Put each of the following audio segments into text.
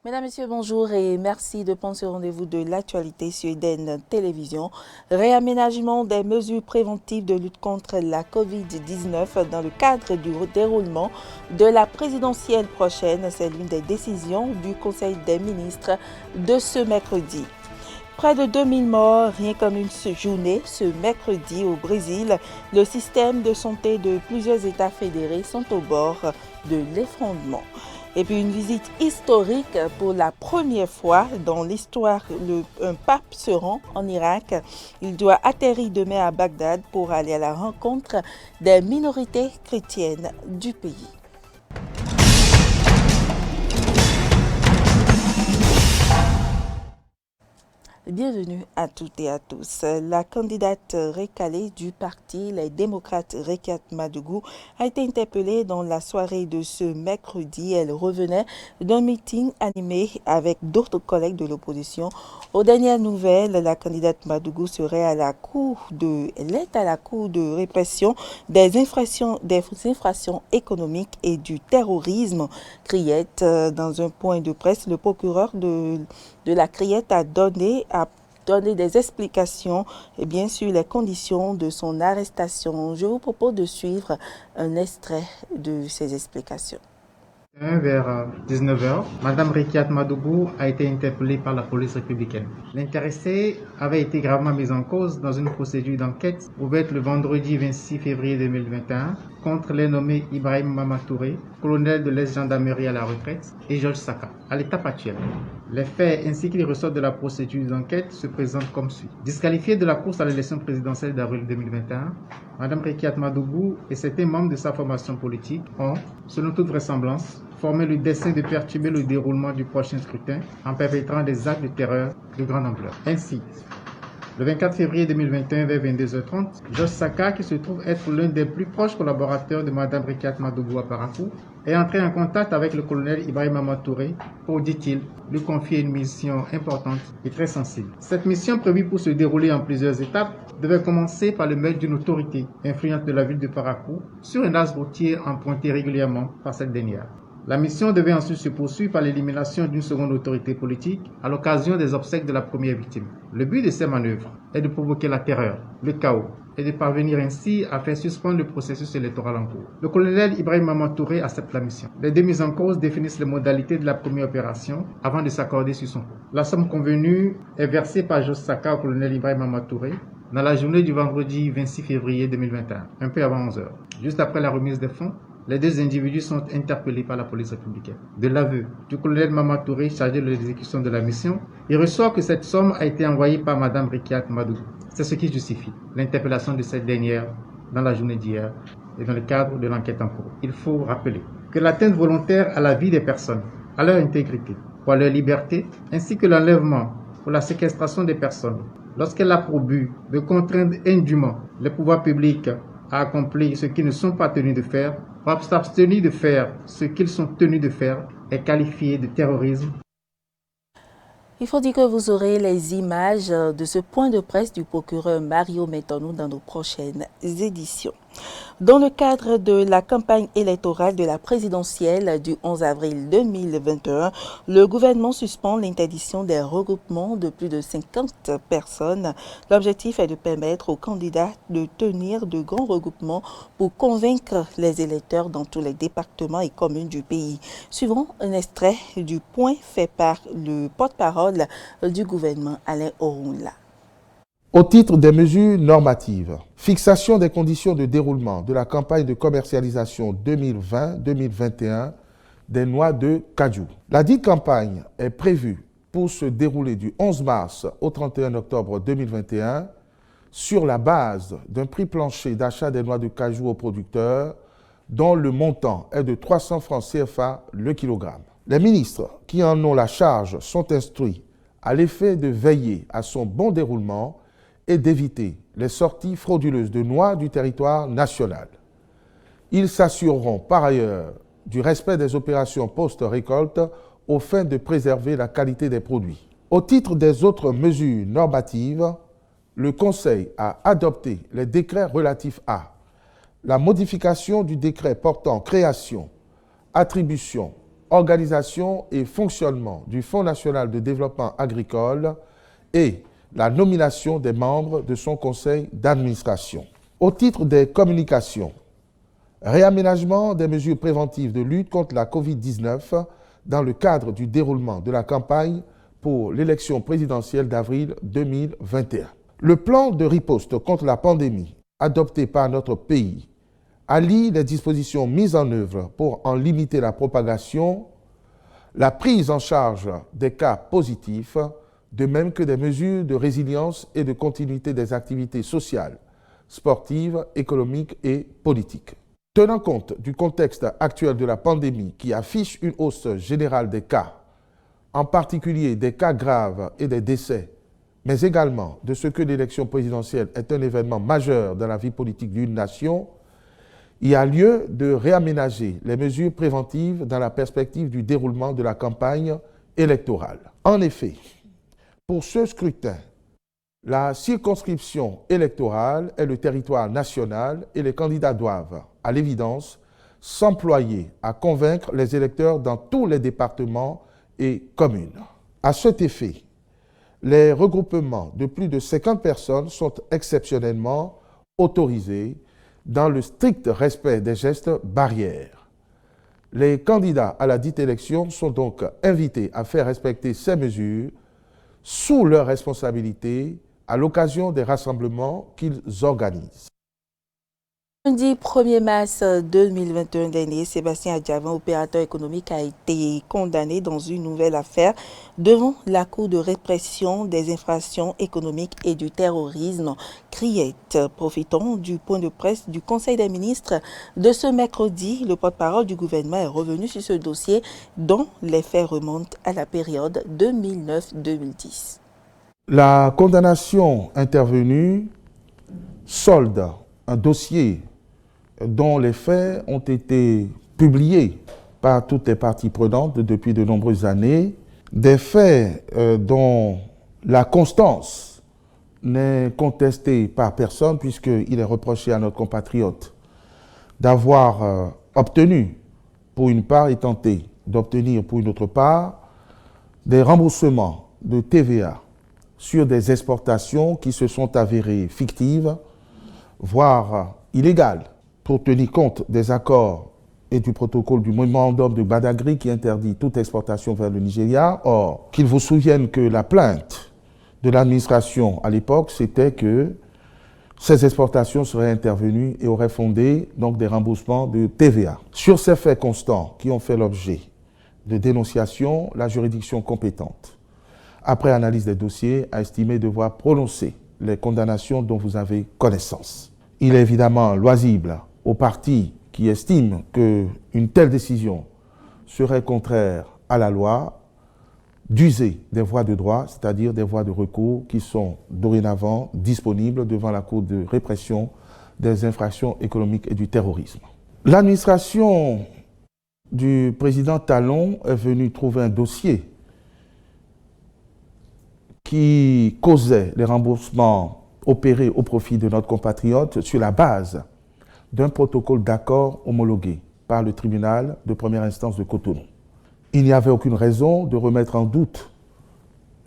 Mesdames, Messieurs, bonjour et merci de prendre ce rendez-vous de l'actualité sur Eden Télévision. Réaménagement des mesures préventives de lutte contre la COVID-19 dans le cadre du déroulement de la présidentielle prochaine. C'est l'une des décisions du Conseil des ministres de ce mercredi. Près de 2000 morts, rien qu'en une journée, ce mercredi au Brésil. Le système de santé de plusieurs États fédérés sont au bord de l'effondrement. Et puis une visite historique pour la première fois dans l'histoire. Un pape se rend en Irak. Il doit atterrir demain à Bagdad pour aller à la rencontre des minorités chrétiennes du pays. Bienvenue à toutes et à tous. La candidate recalée du parti Les Démocrates, Rekiat Madougou, a été interpellée dans la soirée de ce mercredi. Elle revenait d'un meeting animé avec d'autres collègues de l'opposition. Aux dernières nouvelles, la candidate Madougou serait à la cour de répression des infractions économiques et du terrorisme. Criette, dans un point de presse, le procureur de la Criette a donné des explications sur les conditions de son arrestation. Je vous propose de suivre un extrait de ces explications. Vers 19h, Madame Rekiat Madougou a été interpellée par la police républicaine. L'intéressée avait été gravement mise en cause dans une procédure d'enquête ouverte le vendredi 26 février 2021 contre les nommés Ibrahim Mamatouré, colonel de l'ex-gendarmerie à la retraite, et Georges Saka. À l'étape actuelle, les faits ainsi qu'ils ressortent de la procédure d'enquête se présentent comme suit. Disqualifiée de la course à l'élection présidentielle d'avril 2021, Madame Rekiat Madougou et certains membres de sa formation politique ont, selon toute vraisemblance, formé le dessein de perturber le déroulement du prochain scrutin en perpétrant des actes de terreur de grande ampleur. Ainsi, le 24 février 2021 vers 22h30, Georges Saka, qui se trouve être l'un des plus proches collaborateurs de Mme Rekiat Madougou à Parakou, est entré en contact avec le colonel Ibrahim Mamatouré pour, dit-il, lui confier une mission importante et très sensible. Cette mission, prévue pour se dérouler en plusieurs étapes, devait commencer par le mail d'une autorité influente de la ville de Parakou sur un axe routier emprunté régulièrement par cette dernière. La mission devait ensuite se poursuivre par l'élimination d'une seconde autorité politique à l'occasion des obsèques de la première victime. Le but de ces manœuvres est de provoquer la terreur, le chaos et de parvenir ainsi à faire suspendre le processus électoral en cours. Le colonel Ibrahim Mamatouré accepte la mission. Les deux mises en cause définissent les modalités de la première opération avant de s'accorder sur son cours. La somme convenue est versée par Georges Saka au colonel Ibrahim Mamatouré dans la journée du vendredi 26 février 2021, un peu avant 11h. Juste après la remise des fonds, les deux individus sont interpellés par la police républicaine. De l'aveu du colonel Mamatouré chargé de l'exécution de la mission, il ressort que cette somme a été envoyée par Mme Rekiat Madougou. C'est ce qui justifie l'interpellation de cette dernière dans la journée d'hier et dans le cadre de l'enquête en cours. Il faut rappeler que l'atteinte volontaire à la vie des personnes, à leur intégrité ou à leur liberté, ainsi que l'enlèvement ou la séquestration des personnes, lorsqu'elle a pour but de contraindre indûment les pouvoirs publics à accomplir ce qu'ils ne sont pas tenus de faire, ou s'abstenir de faire ce qu'ils sont tenus de faire, est qualifié de terrorisme. Il faut dire que vous aurez les images de ce point de presse du procureur Mario Metonou dans nos prochaines éditions. Dans le cadre de la campagne électorale de la présidentielle du 11 avril 2021, le gouvernement suspend l'interdiction des regroupements de plus de 50 personnes. L'objectif est de permettre aux candidats de tenir de grands regroupements pour convaincre les électeurs dans tous les départements et communes du pays. Suivons un extrait du point fait par le porte-parole du gouvernement, Alain Orunla. Au titre des mesures normatives, fixation des conditions de déroulement de la campagne de commercialisation 2020-2021 des noix de cajou. La dite campagne est prévue pour se dérouler du 11 mars au 31 octobre 2021 sur la base d'un prix plancher d'achat des noix de cajou aux producteurs dont le montant est de 300 francs CFA le kilogramme. Les ministres qui en ont la charge sont instruits à l'effet de veiller à son bon déroulement et d'éviter les sorties frauduleuses de noix du territoire national. Ils s'assureront par ailleurs du respect des opérations post-récolte aux fins de préserver la qualité des produits. Au titre des autres mesures normatives, le Conseil a adopté les décrets relatifs à la modification du décret portant création, attribution, organisation et fonctionnement du Fonds national de développement agricole et la nomination des membres de son conseil d'administration. Au titre des communications, réaménagement des mesures préventives de lutte contre la COVID-19 dans le cadre du déroulement de la campagne pour l'élection présidentielle d'avril 2021. Le plan de riposte contre la pandémie adopté par notre pays allie les dispositions mises en œuvre pour en limiter la propagation, la prise en charge des cas positifs, de même que des mesures de résilience et de continuité des activités sociales, sportives, économiques et politiques. Tenant compte du contexte actuel de la pandémie qui affiche une hausse générale des cas, en particulier des cas graves et des décès, mais également de ce que l'élection présidentielle est un événement majeur dans la vie politique d'une nation, il y a lieu de réaménager les mesures préventives dans la perspective du déroulement de la campagne électorale. En effet, pour ce scrutin, la circonscription électorale est le territoire national et les candidats doivent, à l'évidence, s'employer à convaincre les électeurs dans tous les départements et communes. À cet effet, les regroupements de plus de 50 personnes sont exceptionnellement autorisés dans le strict respect des gestes barrières. Les candidats à la dite élection sont donc invités à faire respecter ces mesures sous leur responsabilité à l'occasion des rassemblements qu'ils organisent. Lundi 1er mars 2021 dernier, Sébastien Adjavan, opérateur économique, a été condamné dans une nouvelle affaire devant la Cour de répression des infractions économiques et du terrorisme, CRIET. Profitant du point de presse du Conseil des ministres de ce mercredi, le porte-parole du gouvernement est revenu sur ce dossier dont les faits remontent à la période 2009-2010. La condamnation intervenue solde un dossier dont les faits ont été publiés par toutes les parties prenantes depuis de nombreuses années, des faits dont la constance n'est contestée par personne puisqu'il est reproché à notre compatriote d'avoir obtenu pour une part et tenté d'obtenir pour une autre part des remboursements de TVA sur des exportations qui se sont avérées fictives, voire illégales, pour tenir compte des accords et du protocole du mémorandum de Badagry qui interdit toute exportation vers le Nigeria. Or, qu'il vous souvienne que la plainte de l'administration à l'époque, c'était que ces exportations seraient intervenues et auraient fondé donc des remboursements de TVA. Sur ces faits constants qui ont fait l'objet de dénonciation, la juridiction compétente, après analyse des dossiers, a estimé devoir prononcer les condamnations dont vous avez connaissance. Il est évidemment loisible aux partis qui estiment qu'une telle décision serait contraire à la loi d'user des voies de droit, c'est-à-dire des voies de recours qui sont dorénavant disponibles devant la Cour de répression des infractions économiques et du terrorisme. L'administration du président Talon est venue trouver un dossier qui causait les remboursements opérés au profit de notre compatriote sur la base d'un protocole d'accord homologué par le tribunal de première instance de Cotonou. Il n'y avait aucune raison de remettre en doute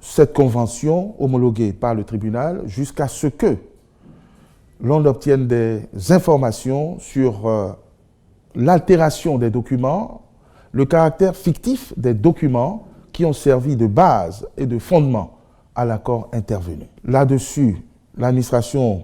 cette convention homologuée par le tribunal jusqu'à ce que l'on obtienne des informations sur l'altération des documents, le caractère fictif des documents qui ont servi de base et de fondement à l'accord intervenu. Là-dessus, l'administration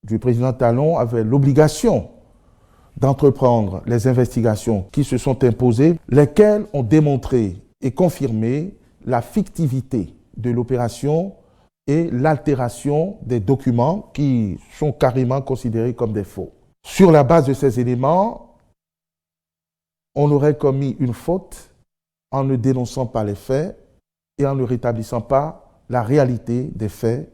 du président Talon avait l'obligation d'entreprendre les investigations qui se sont imposées, lesquelles ont démontré et confirmé la fictivité de l'opération et l'altération des documents qui sont carrément considérés comme des faux. Sur la base de ces éléments, on aurait commis une faute en ne dénonçant pas les faits et en ne rétablissant pas la réalité des faits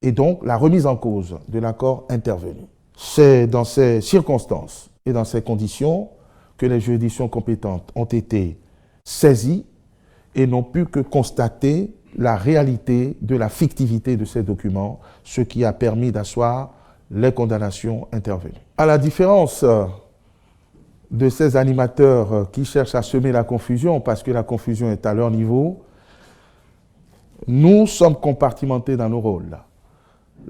et donc la remise en cause de l'accord intervenu. C'est dans ces circonstances et dans ces conditions que les juridictions compétentes ont été saisies et n'ont pu que constater la réalité de la fictivité de ces documents, ce qui a permis d'asseoir les condamnations intervenues. À la différence de ces animateurs qui cherchent à semer la confusion parce que la confusion est à leur niveau. Nous sommes compartimentés dans nos rôles.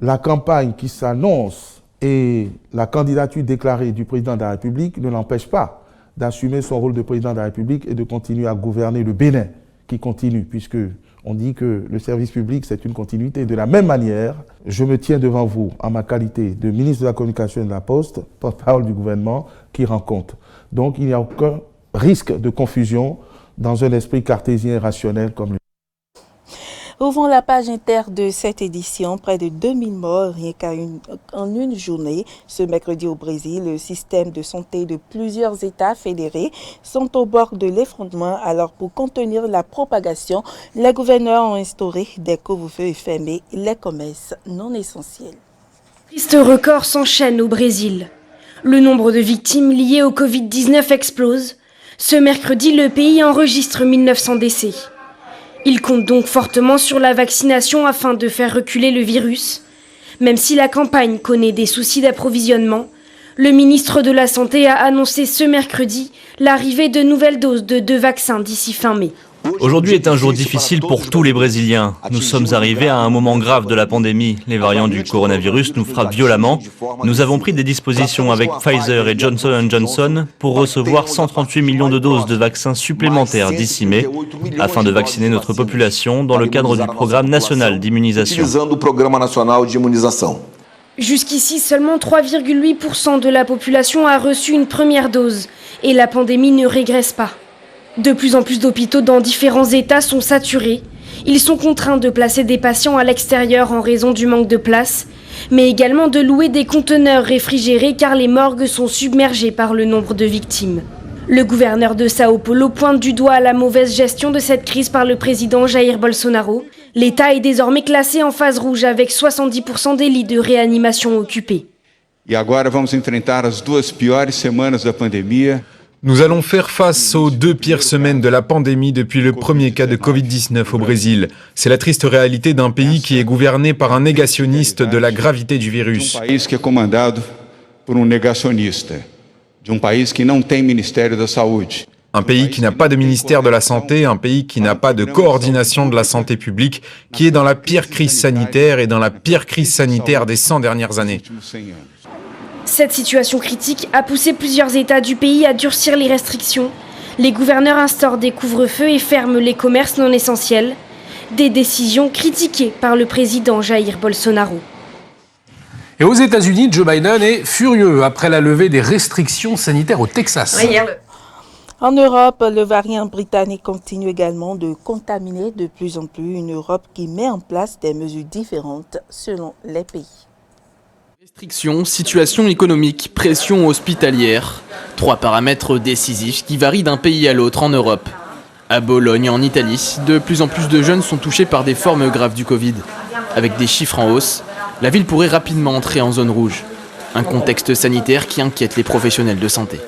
La campagne qui s'annonce et la candidature déclarée du président de la République ne l'empêche pas d'assumer son rôle de président de la République et de continuer à gouverner le Bénin, qui continue, puisque on dit que le service public, c'est une continuité. De la même manière, je me tiens devant vous en ma qualité de ministre de la Communication et de la Poste, porte-parole du gouvernement, qui rend compte. Donc, il n'y a aucun risque de confusion dans un esprit cartésien et rationnel comme le. Ouvrons la page inter de cette édition. Près de 2000 morts rien qu'en une journée. Ce mercredi au Brésil, le système de santé de plusieurs États fédérés sont au bord de l'effondrement. Alors, pour contenir la propagation, les gouverneurs ont instauré des couvre-feux et fermé les commerces non essentiels. Triste record s'enchaîne au Brésil. Le nombre de victimes liées au Covid-19 explose. Ce mercredi, le pays enregistre 1900 décès. Il compte donc fortement sur la vaccination afin de faire reculer le virus. Même si la campagne connaît des soucis d'approvisionnement, le ministre de la Santé a annoncé ce mercredi l'arrivée de nouvelles doses de 2 vaccins d'ici fin mai. Aujourd'hui est un jour difficile pour tous les Brésiliens. Nous sommes arrivés à un moment grave de la pandémie. Les variants du coronavirus nous frappent violemment. Nous avons pris des dispositions avec Pfizer et Johnson & Johnson pour recevoir 138 millions de doses de vaccins supplémentaires d'ici mai, afin de vacciner notre population dans le cadre du programme national d'immunisation. Jusqu'ici, seulement 3,8% de la population a reçu une première dose et la pandémie ne régresse pas. De plus en plus d'hôpitaux dans différents États sont saturés. Ils sont contraints de placer des patients à l'extérieur en raison du manque de place, mais également de louer des conteneurs réfrigérés car les morgues sont submergées par le nombre de victimes. Le gouverneur de Sao Paulo pointe du doigt la mauvaise gestion de cette crise par le président Jair Bolsonaro. L'État est désormais classé en phase rouge avec 70% des lits de réanimation occupés. E agora vamos enfrentar as 2 piores semanas da pandemia. Nous allons faire face aux 2 pires semaines de la pandémie depuis le premier cas de Covid-19 au Brésil. C'est la triste réalité d'un pays qui est gouverné par un négationniste de la gravité du virus. Un pays qui est commandado por negacionista, de pays qui não tem Ministério da Saúde. Un pays qui n'a pas de ministère de la Santé, un pays qui n'a pas de coordination de la santé publique, qui est dans la pire crise sanitaire et dans la pire crise sanitaire des 100 dernières années. Cette situation critique a poussé plusieurs États du pays à durcir les restrictions. Les gouverneurs instaurent des couvre-feux et ferment les commerces non essentiels. Des décisions critiquées par le président Jair Bolsonaro. Et aux États-Unis, Joe Biden est furieux après la levée des restrictions sanitaires au Texas. En Europe, le variant britannique continue également de contaminer de plus en plus une Europe qui met en place des mesures différentes selon les pays. Restrictions, situation économique, pression hospitalière, 3 paramètres décisifs qui varient d'un pays à l'autre en Europe. À Bologne, en Italie, de plus en plus de jeunes sont touchés par des formes graves du Covid. Avec des chiffres en hausse, la ville pourrait rapidement entrer en zone rouge. Un contexte sanitaire qui inquiète les professionnels de santé.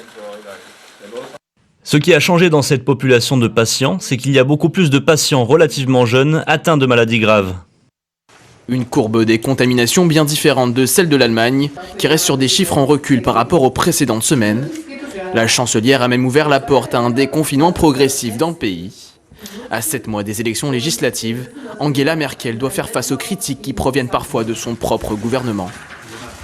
Ce qui a changé dans cette population de patients, c'est qu'il y a beaucoup plus de patients relativement jeunes atteints de maladies graves. Une courbe des contaminations bien différente de celle de l'Allemagne, qui reste sur des chiffres en recul par rapport aux précédentes semaines. La chancelière a même ouvert la porte à un déconfinement progressif dans le pays. À 7 mois des élections législatives, Angela Merkel doit faire face aux critiques qui proviennent parfois de son propre gouvernement.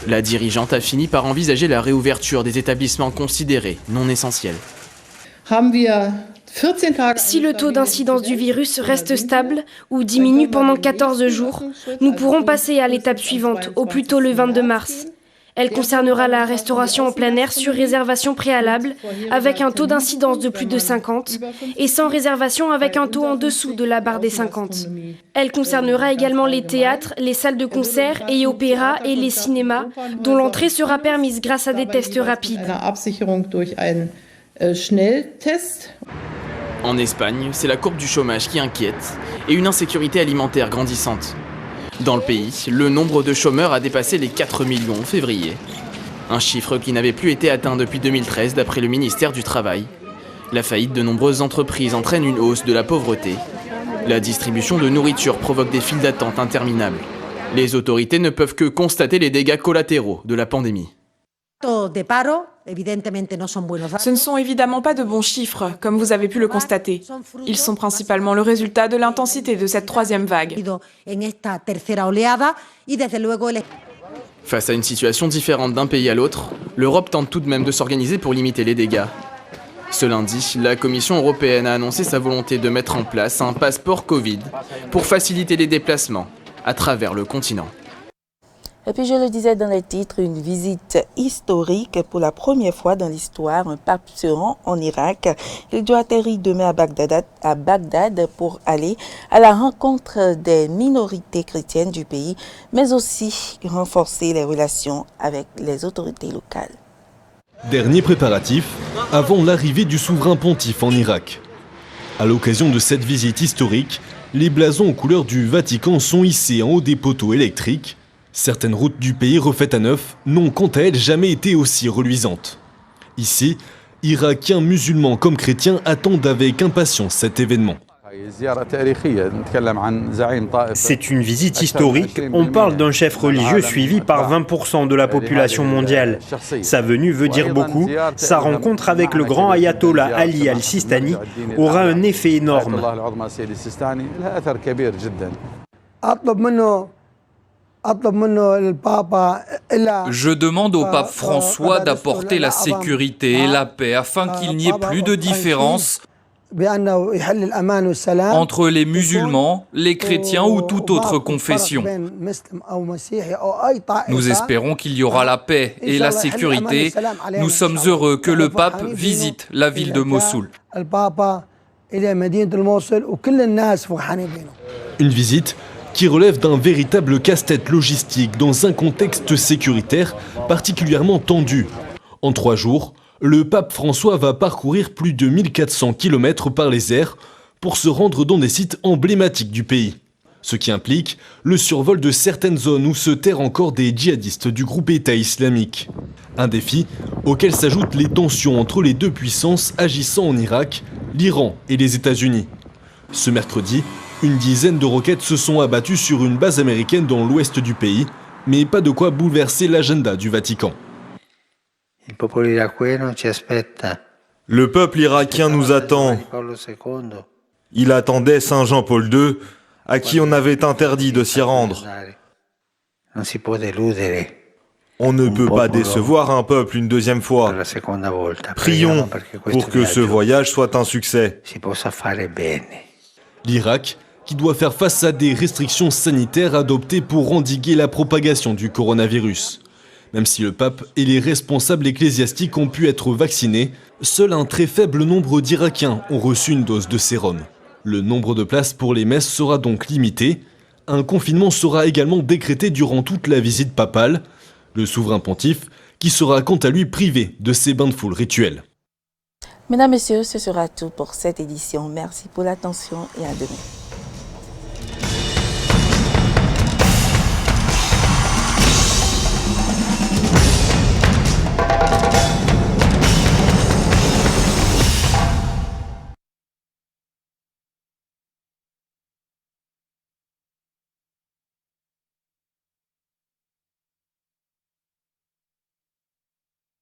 La dirigeante a fini par envisager la réouverture des établissements considérés non essentiels. Si le taux d'incidence du virus reste stable ou diminue pendant 14 jours, nous pourrons passer à l'étape suivante, au plus tôt le 22 mars. Elle concernera la restauration en plein air sur réservation préalable, avec un taux d'incidence de plus de 50, et sans réservation avec un taux en dessous de la barre des 50. Elle concernera également les théâtres, les salles de concert et opéras et les cinémas, dont l'entrée sera permise grâce à des tests rapides. En Espagne, c'est la courbe du chômage qui inquiète et une insécurité alimentaire grandissante. Dans le pays, le nombre de chômeurs a dépassé les 4 millions en février. Un chiffre qui n'avait plus été atteint depuis 2013 d'après le ministère du Travail. La faillite de nombreuses entreprises entraîne une hausse de la pauvreté. La distribution de nourriture provoque des files d'attente interminables. Les autorités ne peuvent que constater les dégâts collatéraux de la pandémie. Ce ne sont évidemment pas de bons chiffres, comme vous avez pu le constater. Ils sont principalement le résultat de l'intensité de cette troisième vague. Face à une situation différente d'un pays à l'autre, l'Europe tente tout de même de s'organiser pour limiter les dégâts. Ce lundi, la Commission européenne a annoncé sa volonté de mettre en place un passeport Covid pour faciliter les déplacements à travers le continent. Et puis je le disais dans les titres, une visite historique pour la première fois dans l'histoire. Un pape se rend en Irak. Il doit atterrir demain à Bagdad pour aller à la rencontre des minorités chrétiennes du pays, mais aussi renforcer les relations avec les autorités locales. Dernier préparatif avant l'arrivée du souverain pontife en Irak. À l'occasion de cette visite historique, les blasons aux couleurs du Vatican sont hissés en haut des poteaux électriques. Certaines routes du pays refaites à neuf n'ont quant à elles jamais été aussi reluisantes. Ici, Irakiens, musulmans comme chrétiens attendent avec impatience cet événement. C'est une visite historique. On parle d'un chef religieux suivi par 20% de la population mondiale. Sa venue veut dire beaucoup. Sa rencontre avec le grand ayatollah Ali al-Sistani aura un effet énorme. Je demande au pape François d'apporter la sécurité et la paix afin qu'il n'y ait plus de différence entre les musulmans, les chrétiens ou toute autre confession. Nous espérons qu'il y aura la paix et la sécurité. Nous sommes heureux que le pape visite la ville de Mossoul. Une visite qui relève d'un véritable casse-tête logistique dans un contexte sécuritaire particulièrement tendu. En 3 jours, le pape François va parcourir plus de 1400 km par les airs pour se rendre dans des sites emblématiques du pays. Ce qui implique le survol de certaines zones où se terrent encore des djihadistes du groupe État islamique. Un défi auquel s'ajoutent les tensions entre les deux puissances agissant en Irak, l'Iran et les États-Unis. Ce mercredi, une dizaine de roquettes se sont abattues sur une base américaine dans l'ouest du pays, mais pas de quoi bouleverser l'agenda du Vatican. Le peuple irakien nous attend. Il attendait Saint Jean-Paul II, à qui on avait interdit de s'y rendre. On ne peut pas décevoir un peuple une deuxième fois. Prions pour que ce voyage soit un succès. L'Irak, qui doit faire face à des restrictions sanitaires adoptées pour endiguer la propagation du coronavirus. Même si le pape et les responsables ecclésiastiques ont pu être vaccinés, seul un très faible nombre d'Irakiens ont reçu une dose de sérum. Le nombre de places pour les messes sera donc limité. Un confinement sera également décrété durant toute la visite papale. Le souverain pontife, qui sera quant à lui privé de ses bains de foule rituels. Mesdames, Messieurs, ce sera tout pour cette édition. Merci pour l'attention et à demain.